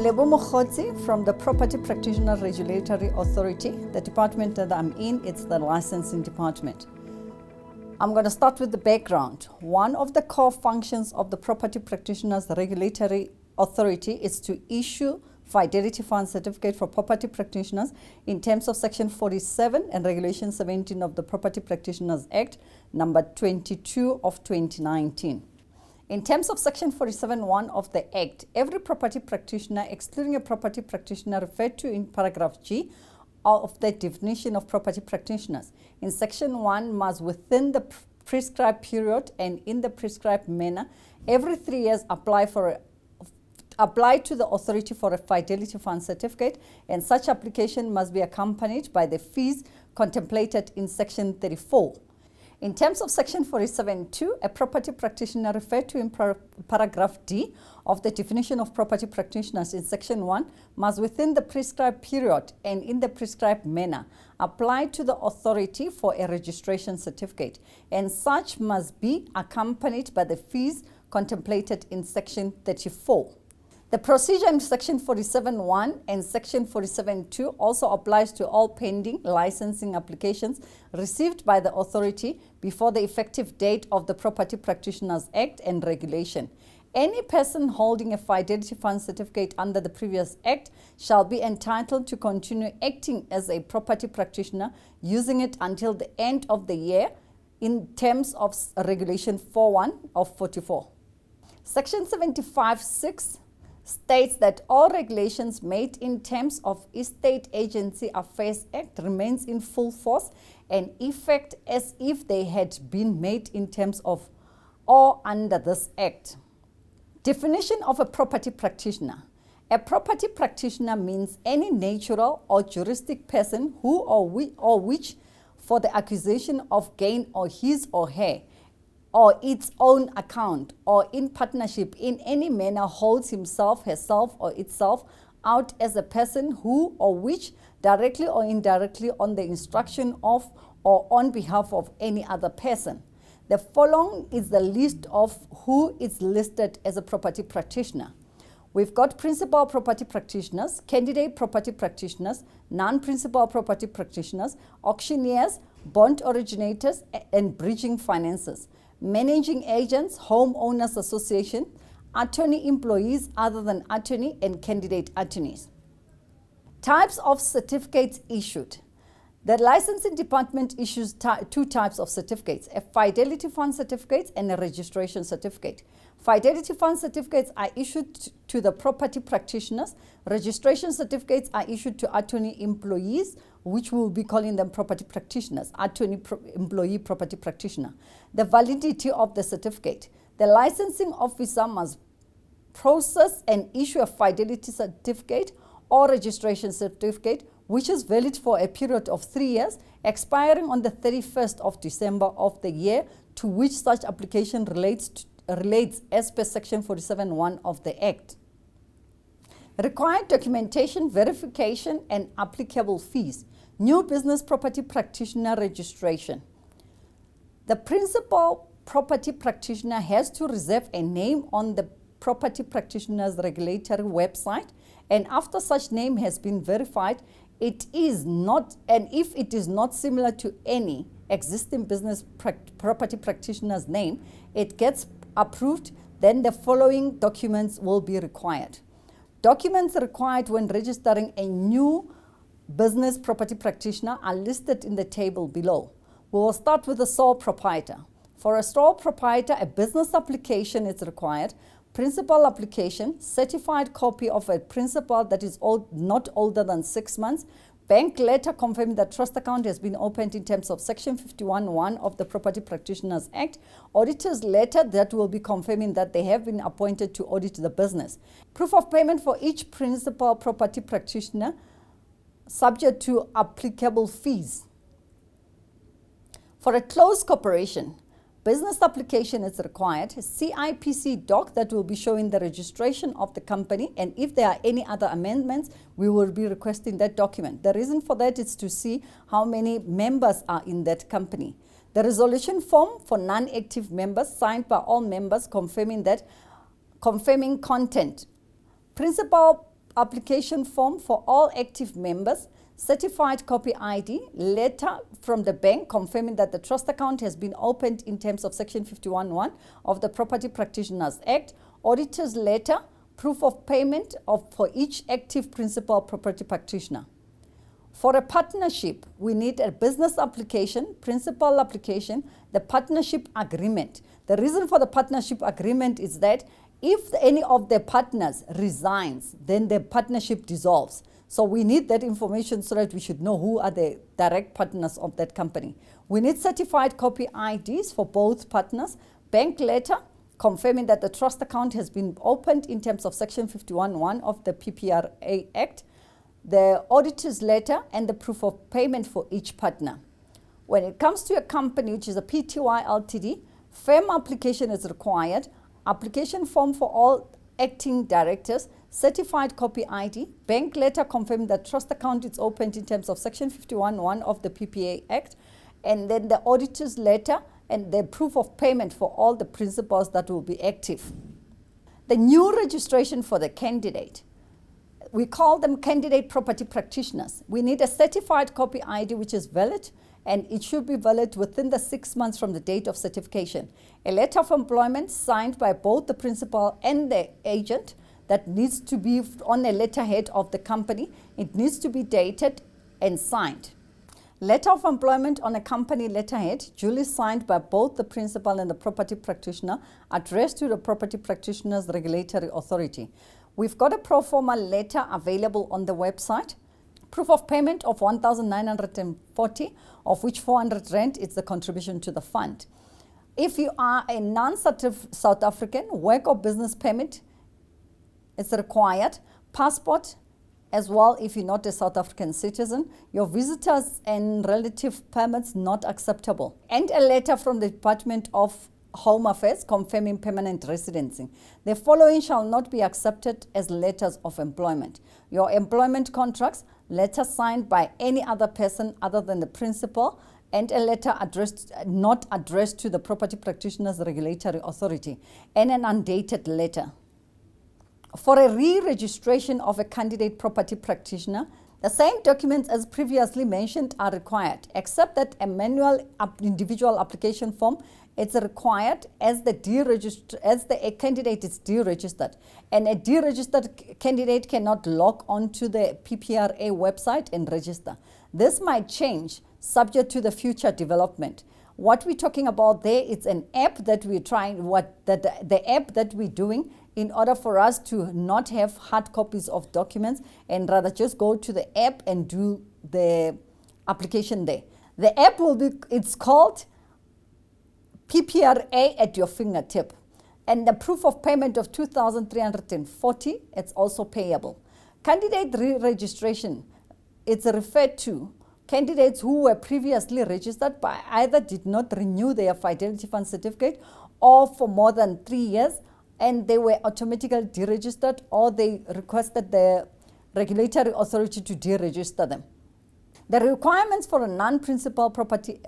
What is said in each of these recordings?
Lebogang Mogotsi from the Property Practitioner Regulatory Authority. The department that I'm in, it's the licensing department. I'm going to start with the background. One of the core functions of the Property Practitioners Regulatory Authority is to issue Fidelity Fund Certificate for property practitioners in terms of Section 47 and Regulation 17 of the Property Practitioners Act, number 22 of 2019. In terms of Section 47(1) of the Act, every property practitioner, excluding a property practitioner referred to in paragraph G of the definition of property practitioners, in Section 1 must, within the prescribed period and in the prescribed manner, every 3 years apply to the authority for a Fidelity Fund Certificate, and such application must be accompanied by the fees contemplated in Section 34. In terms of Section 47(2), a property practitioner referred to in paragraph D of the definition of property practitioners in Section 1 must, within the prescribed period and in the prescribed manner, apply to the authority for a registration certificate, and such must be accompanied by the fees contemplated in Section 34. The procedure in Section 47(1) and Section 47(2) also applies to all pending licensing applications received by the authority before the effective date of the Property Practitioners Act and Regulation. Any person holding a Fidelity Fund Certificate under the previous Act shall be entitled to continue acting as a property practitioner using it until the end of the year in terms of Regulation 4(1) of 44. Section 75(6) states that all regulations made in terms of Estate Agency Affairs Act remains in full force and effect as if they had been made in terms of or under this Act. Definition of a property practitioner. A property practitioner means any natural or juristic person who or which, for the acquisition of gain or his or her or its own account, or in partnership in any manner holds himself, herself, or itself out as a person who or which, directly or indirectly on the instruction of or on behalf of any other person. The following is the list of who is listed as a property practitioner. We've got principal property practitioners, candidate property practitioners, non-principal property practitioners, auctioneers, bond originators, and bridging financiers, managing agents, homeowners association, attorney employees other than attorney, and candidate attorneys. Types of certificates issued. The licensing department issues two types of certificates: a Fidelity Fund Certificate and a registration certificate. Fidelity Fund Certificates are issued to the property practitioners. Registration certificates are issued to attorney employees, which we will be calling them property practitioners, employee property practitioner. The validity of the certificate. The licensing officer must process and issue a Fidelity certificate or registration certificate, which is valid for a period of 3 years, expiring on the 31st of December of the year to which such application relates as per Section 47(1) of the Act. Required documentation, verification, and applicable fees. New business property practitioner registration. The principal property practitioner has to reserve a name on the Property Practitioners Regulatory website, and after such name has been verified, it is not, and if it is not similar to any existing business property practitioner's name, it gets approved, then the following documents will be required. Documents required when registering a new business property practitioner are listed in the table below. We will start with the sole proprietor. For a sole proprietor, a business application is required, principal application, certified copy of a principal that is not older than 6 months, bank letter confirming that trust account has been opened in terms of Section 51(1) of the Property Practitioners Act, auditor's letter that will be confirming that they have been appointed to audit the business, proof of payment for each principal property practitioner subject to applicable fees. For a closed corporation, business application is required, CIPC doc that will be showing the registration of the company, and if there are any other amendments, we will be requesting that document. The reason for that is to see how many members are in that company. The resolution form for non-active members signed by all members confirming content. Principal application form for all active members, certified copy ID, letter from the bank confirming that the trust account has been opened in terms of Section 51(1) of the Property Practitioners Act, auditor's letter, proof of payment for each active principal property practitioner. For a partnership, we need a business application, principal application, the partnership agreement. The reason for the partnership agreement is that if any of the partners resigns, then the partnership dissolves. So we need that information so that we should know who are the direct partners of that company. We need certified copy IDs for both partners, bank letter confirming that the trust account has been opened in terms of Section 51(1) of the PPRA Act, the auditor's letter, and the proof of payment for each partner. When it comes to a company which is a PTY Ltd, firm application is required, application form for all acting directors, certified copy ID, bank letter confirming that trust account is opened in terms of Section 51(1) of the PPA Act, and then the auditor's letter and the proof of payment for all the principals that will be active. The new registration for the candidate. We call them candidate property practitioners. We need a certified copy ID which is valid, and it should be valid within the 6 months from the date of certification. A letter of employment signed by both the principal and the agent that needs to be on a letterhead of the company. It needs to be dated and signed. Letter of employment on a company letterhead, duly signed by both the principal and the property practitioner, addressed to the Property Practitioners Regulatory Authority. We've got a pro forma letter available on the website. Proof of payment of 1,940, of which 400 rand is the contribution to the fund. If you are a non-South African, work or business permit is required. Passport as well if you're not a South African citizen. Your visitors and relative permits not acceptable. And a letter from the Department of Home Affairs confirming permanent residency. The following shall not be accepted as letters of employment: your employment contracts, letter signed by any other person other than the principal, and a letter not addressed to the Property Practitioners Regulatory Authority, and an undated letter. For a re-registration of a candidate property practitioner, the same documents as previously mentioned are required, except that a manual individual application form is required as the candidate is deregistered, and a deregistered candidate cannot log on to the PPRA website and register. This might change subject to the future development. What we're talking about there is an app that we're trying, the app that we're doing in order for us to not have hard copies of documents and rather just go to the app and do the application there. The app it's called PPRA at your fingertip. And the proof of payment of 2,340, it's also payable. Candidate re-registration, it's referred to candidates who were previously registered but either did not renew their Fidelity Fund certificate or for more than 3 years, and they were automatically deregistered, or they requested the regulatory authority to deregister them. The requirements for a non-principal property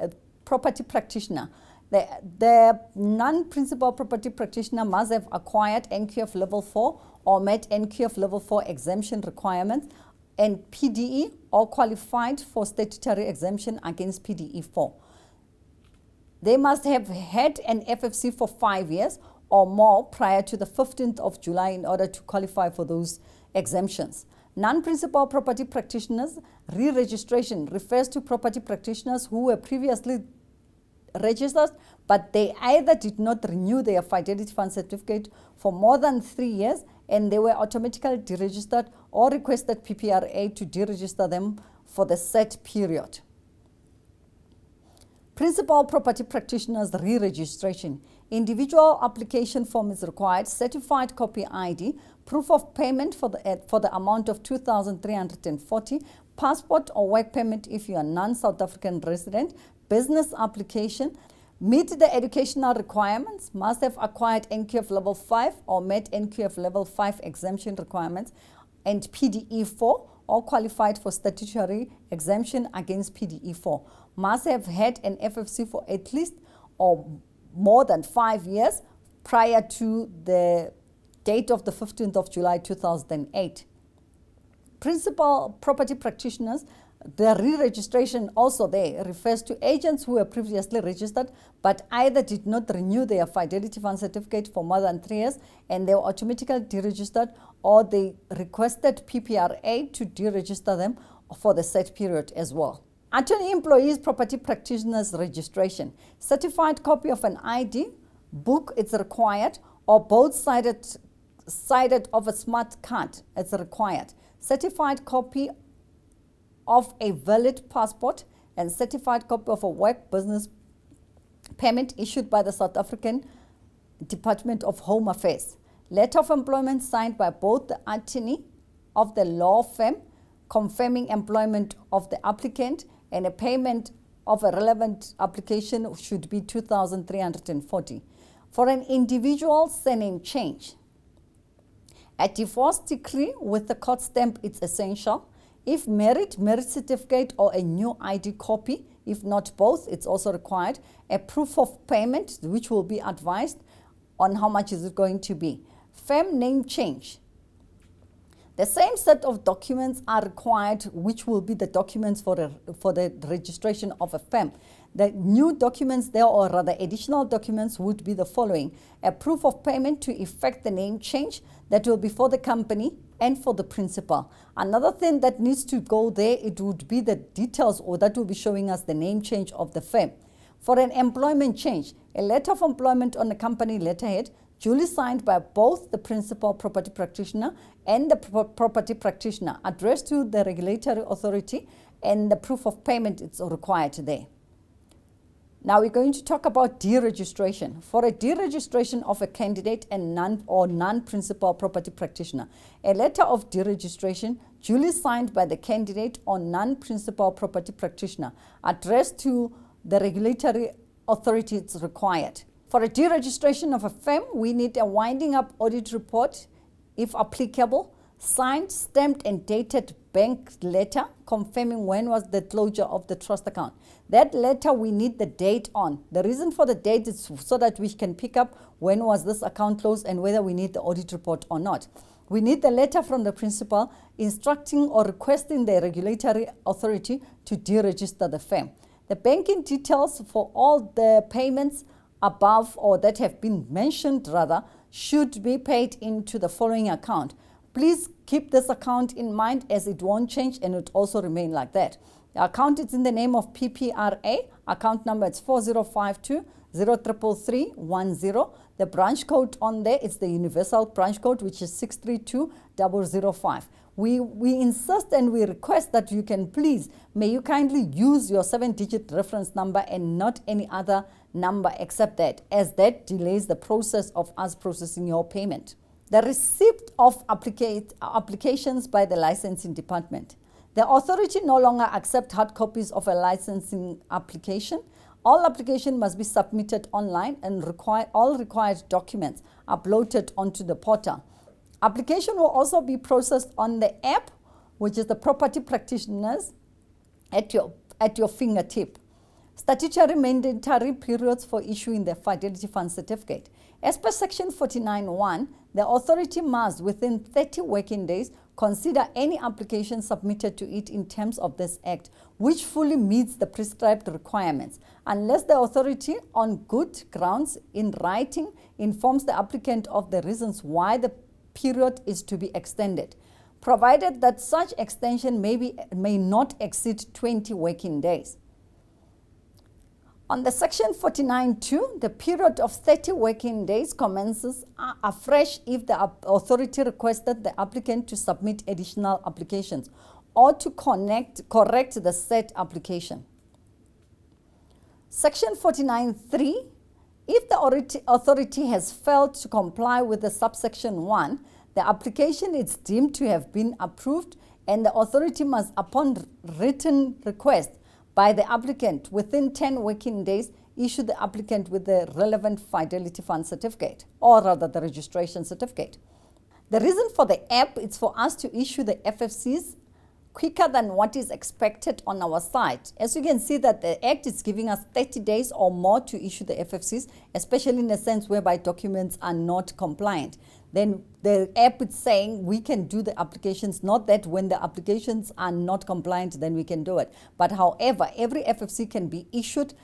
practitioner. The non-principal property practitioner must have acquired NQF Level 4 or met NQF Level 4 exemption requirements and PDE, or qualified for statutory exemption against PDE 4. They must have had an FFC for 5 years or more prior to the 15th of July in order to qualify for those exemptions. Non-principal property practitioners re-registration refers to property practitioners who were previously registered, but they either did not renew their Fidelity Fund certificate for more than 3 years and they were automatically deregistered, or requested PPRA to deregister them for the set period. Principal property practitioners re-registration. Individual application form is required, certified copy ID, proof of payment for the amount of 2,340, passport or work permit if you are non-South African resident, business application, meet the educational requirements, must have acquired NQF Level 5 or met NQF Level 5 exemption requirements, and PDE 4 or qualified for statutory exemption against PDE 4. Must have had an FFC for at least or more than 5 years prior to the date of the 15th of July 2008. principal property practitioners, the re-registration also there refers to agents who were previously registered but either did not renew their fidelity fund certificate for more than 3 years and they were automatically deregistered, or they requested PPRA to deregister them for the set period as well. Attorney employees property practitioners registration. Certified copy of an ID book is required, or both sided of a smart card is required. Certified copy of a valid passport and certified copy of a work business permit issued by the South African Department of Home Affairs. Letter of employment signed by both the attorney of the law firm confirming employment of the applicant, and a payment of a relevant application should be 2,340. For an individual surname change, a divorce decree with the court stamp is essential. If married, marriage certificate or a new ID copy. If not both, it's also required. A proof of payment, which will be advised on how much is it going to be. Firm name change. The same set of documents are required, which will be the documents for the registration of a firm. The new documents there, or rather additional documents, would be the following: a proof of payment to effect the name change that will be for the company and for the principal. Another thing that needs to go there, it would be the details, or that will be showing us the name change of the firm. For an employment change, a letter of employment on the company letterhead, duly signed by both the principal property practitioner and the property practitioner, addressed to the regulatory authority, and the proof of payment is required there. Now we're going to talk about deregistration. For a deregistration of a candidate and non-principal property practitioner, a letter of deregistration duly signed by the candidate or non-principal property practitioner, addressed to the regulatory authority is required. For a deregistration of a firm, we need a winding up audit report, if applicable, signed, stamped and dated bank letter confirming when was the closure of the trust account. That letter we need the date on. The reason for the date is so that we can pick up when was this account closed and whether we need the audit report or not. We need the letter from the principal instructing or requesting the regulatory authority to deregister the firm. The banking details for all the payments above, or that have been mentioned rather, should be paid into the following account. Please keep this account in mind, as it won't change and it also remain like that. The account is in the name of PPRA. Account number is 4052-03310. The branch code on there is the universal branch code, which is 632005. We insist and we request that you can please, may you kindly use your 7-digit reference number and not any other number except that, as that delays the process of us processing your payment. The receipt of applications by the licensing department. The authority no longer accepts hard copies of a licensing application. All application must be submitted online and all required documents uploaded onto the portal. Application will also be processed on the app, which is the property practitioners at your fingertip. Statutory mandatory periods for issuing the fidelity fund certificate. As per section 49(1), the authority must, within 30 working days, consider any application submitted to it in terms of this act, which fully meets the prescribed requirements, unless the authority, on good grounds in writing, informs the applicant of the reasons why the period is to be extended, provided that such extension may not exceed 20 working days. On the section 49(2), the period of 30 working days commences afresh if the authority requested the applicant to submit additional applications or to correct the said application. Section 49(3), if the authority has failed to comply with the subsection 1, the application is deemed to have been approved, and the authority must, upon written request by the applicant within 10 working days, issue the applicant with the relevant fidelity fund certificate, or rather the registration certificate. The reason for the app is for us to issue the FFCs quicker than what is expected on our side. As you can see that the Act is giving us 30 days or more to issue the FFCs, especially in a sense whereby documents are not compliant. then the app is saying we can do the applications, not that when the applications are not compliant, then we can do it. But however, every FFC can be issued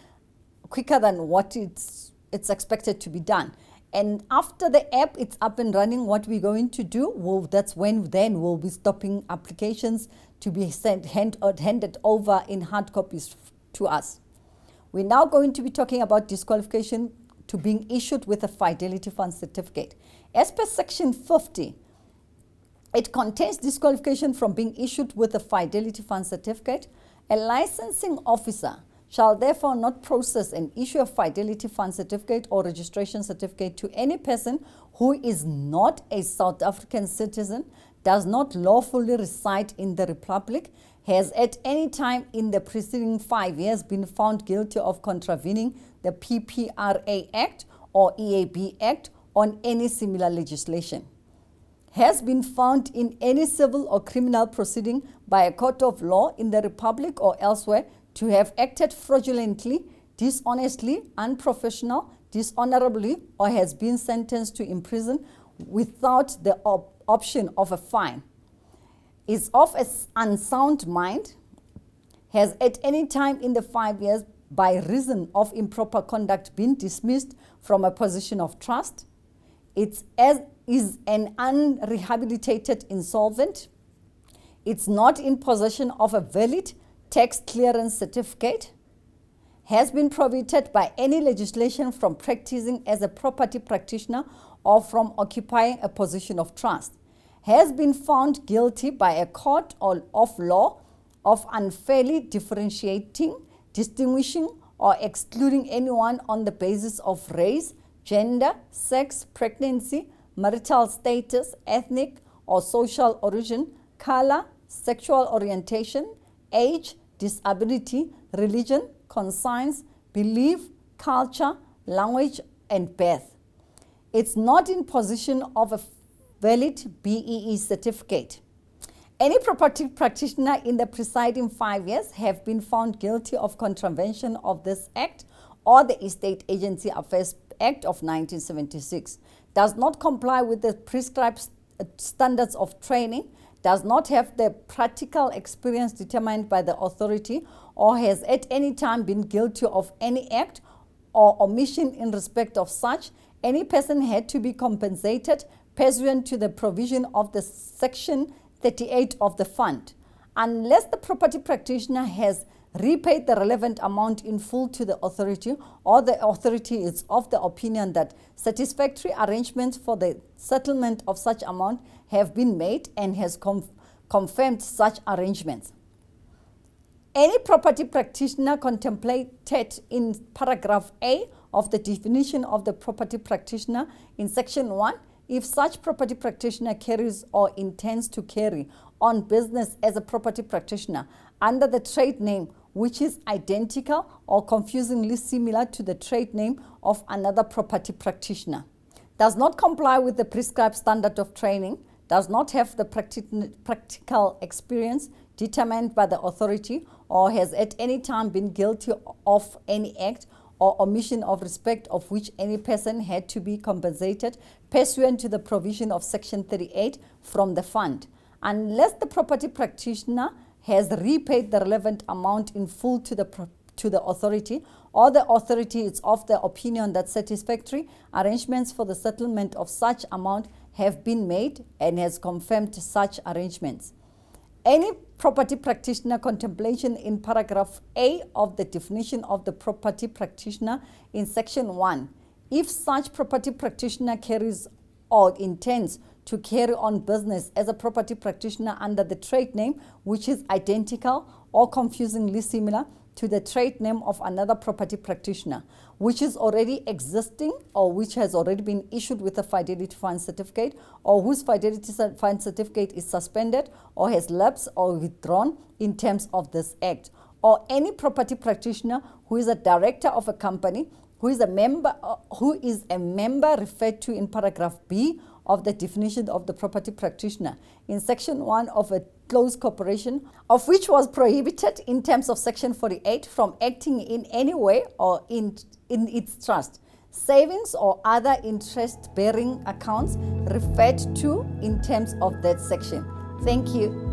quicker than what it's expected to be done. And after the app is up and running, what we're going to do, that's when then we'll be stopping applications to be handed over in hard copies to us. We're now going to be talking about disqualification to being issued with a Fidelity Fund certificate. As per Section 50, it contains disqualification from being issued with a Fidelity Fund certificate. A licensing officer shall therefore not process and issue a Fidelity Fund certificate or registration certificate to any person who is not a South African citizen, does not lawfully reside in the Republic, has at any time in the preceding 5 years been found guilty of contravening the PPRA Act or EAB Act on any similar legislation, has been found in any civil or criminal proceeding by a court of law in the Republic or elsewhere to have acted fraudulently, dishonestly, unprofessional, dishonorably, or has been sentenced to imprison without the option of a fine, is of an unsound mind, has at any time in the 5 years by reason of improper conduct been dismissed from a position of trust, is an unrehabilitated insolvent, it's not in possession of a valid tax clearance certificate, has been prohibited by any legislation from practicing as a property practitioner or from occupying a position of trust, has been found guilty by a court of law of unfairly differentiating, distinguishing, or excluding anyone on the basis of race, gender, sex, pregnancy, marital status, ethnic or social origin, color, sexual orientation, age, disability, religion, conscience, belief, culture, language, and birth. It's not in possession of a valid BEE certificate. Any property practitioner in the preceding 5 years have been found guilty of contravention of this Act or the Estate Agency Affairs Act of 1976, does not comply with the prescribed standards of training, does not have the practical experience determined by the authority, or has at any time been guilty of any act or omission in respect of such, any person had to be compensated pursuant to the provision of the Section 38 of the fund, unless the property practitioner has repaid the relevant amount in full to the authority, or the authority is of the opinion that satisfactory arrangements for the settlement of such amount have been made and has confirmed such arrangements. Any property practitioner contemplated in paragraph A of the definition of the property practitioner in section 1, if such property practitioner carries or intends to carry on business as a property practitioner under the trade name which is identical or confusingly similar to the trade name of another property practitioner, does not comply with the prescribed standard of training, does not have the practical experience determined by the authority, or has at any time been guilty of any act or omission of respect of which any person had to be compensated pursuant to the provision of Section 38 from the fund, unless the property practitioner has repaid the relevant amount in full to the authority, or the authority is of the opinion that satisfactory arrangements for the settlement of such amount have been made and has confirmed such arrangements. Any property practitioner contemplation in paragraph A of the definition of the property practitioner in section 1, if such property practitioner carries or intends to carry on business as a property practitioner under the trade name which is identical or confusingly similar to the trade name of another property practitioner, which is already existing or which has already been issued with a Fidelity Fund certificate, or whose Fidelity Fund certificate is suspended or has lapsed or withdrawn in terms of this Act, or any property practitioner who is a director of a company, who is a member referred to in paragraph B of the definition of the property practitioner in section 1 of a closed corporation, of which was prohibited in terms of section 48 from acting in any way or in its trust. savings or other interest-bearing accounts referred to in terms of that section. Thank you.